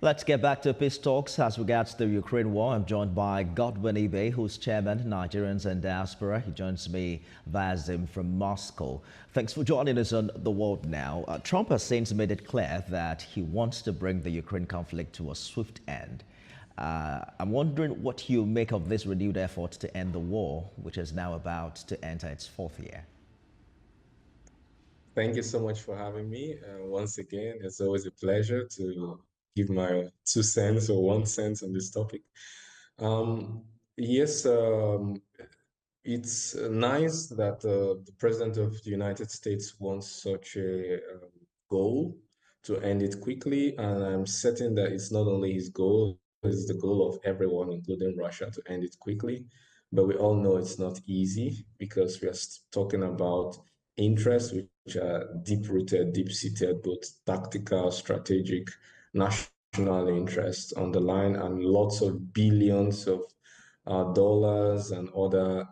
Let's get back to peace talks as regards the Ukraine war. I'm joined by Godwin Ibe, who's Chairman, Nigerians and Diaspora. He joins me via Zoom from Moscow. Thanks for joining us on The World Now. Trump has since made it clear that he wants to bring the Ukraine conflict to a swift end. I'm wondering what you make of this renewed effort to end the war, which is now about to enter its fourth year. Thank you so much for having me. Once again, it's always a pleasure to give my 2 cents or 1 cent on this topic. Yes, it's nice that the President of the United States wants such a goal to end it quickly, and I'm certain that it's not only his goal, it's the goal of everyone, including Russia, to end it quickly. But we all know it's not easy because we are talking about interests which are deep-rooted, deep-seated, both tactical, strategic, national interests on the line, and lots of billions of dollars and other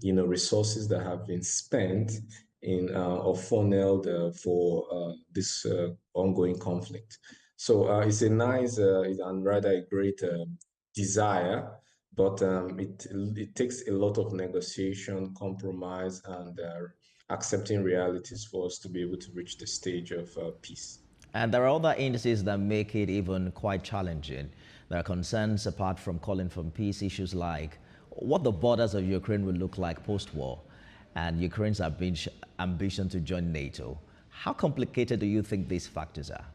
resources that have been spent in or funneled for this ongoing conflict. So it's a nice and rather a great desire, but it takes a lot of negotiation, compromise, and accepting realities for us to be able to reach the stage of peace. And there are other indices that make it even quite challenging. There are concerns apart from calling for peace, issues like what the borders of Ukraine will look like post-war and Ukraine's ambition to join NATO. How complicated do you think these factors are?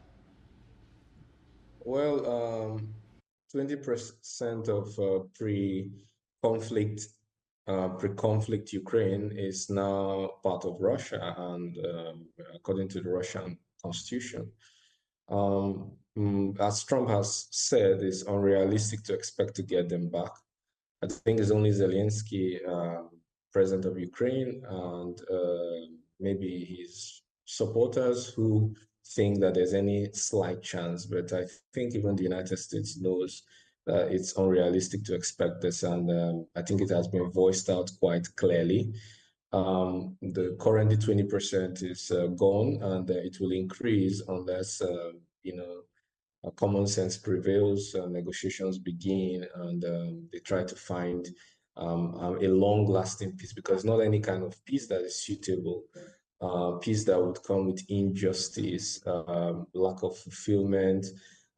Well, 20% of pre-conflict Ukraine is now part of Russia, and according to the Russian constitution. As Trump has said, it's unrealistic to expect to get them back. I think it's only Zelensky, president of Ukraine, and maybe his supporters who think that there's any slight chance. But I think even the United States knows that it's unrealistic to expect this, and I think it has been voiced out quite clearly. The currently 20% is gone, and it will increase unless common sense prevails, negotiations begin, and they try to find a long-lasting peace, because not any kind of peace that is suitable, peace that would come with injustice, lack of fulfillment,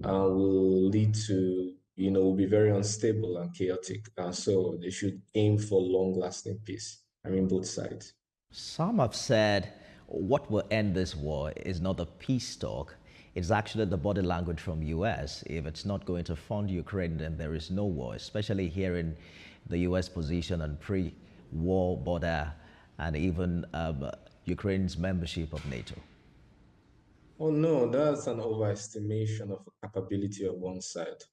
will lead to, will be very unstable and chaotic. So they should aim for long-lasting peace. I mean, both sides. Some have said what will end this war is not the peace talk. It's actually the body language from US. If it's not going to fund Ukraine, then there is no war, especially hearing the US position on pre-war border and even Ukraine's membership of NATO. Oh no, that's an overestimation of the capability of one side.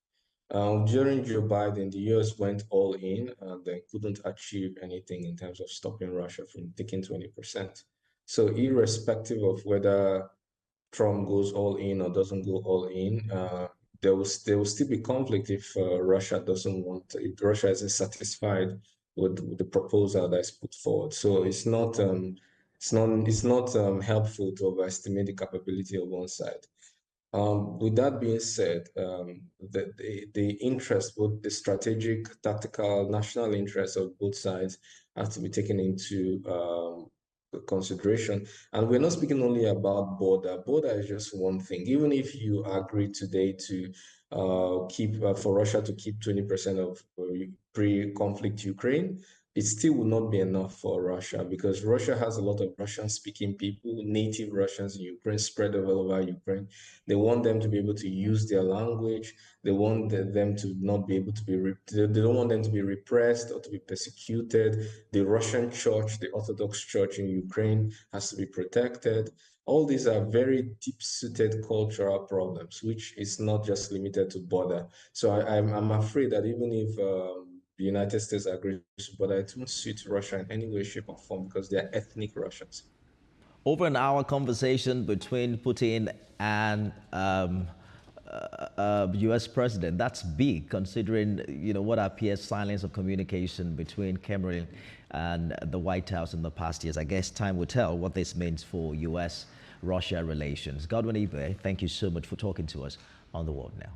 During Joe Biden, the US went all in and they couldn't achieve anything in terms of stopping Russia from taking 20%. So irrespective of whether Trump goes all in or doesn't go all in, there will still be conflict if Russia doesn't want, if Russia isn't satisfied with the proposal that's put forward. So it's not helpful to overestimate the capability of one side. With that being said, the interest, both the strategic, tactical, national interests of both sides have to be taken into consideration. And we're not speaking only about border. Border is just one thing. Even if you agree today to keep for Russia to keep 20% of pre-conflict Ukraine, it still will not be enough for Russia, because Russia has a lot of Russian-speaking people, native Russians in Ukraine, spread all over Ukraine. They want them to be able to use their language. They want them to not be able to be, they don't want them to be repressed or to be persecuted. The Russian church, the Orthodox church in Ukraine has to be protected. All these are very deep-seated cultural problems, which is not just limited to border. So I'm afraid that even if the United States agrees, but it won't suit Russia in any way, shape, or form, because they're ethnic Russians. Over an hour conversation between Putin and U.S. president. That's big, considering what appears silence of communication between Kremlin and the White House in the past years. I guess time will tell what this means for U.S. Russia relations. Godwin Ibe, thank you so much for talking to us on The World Now.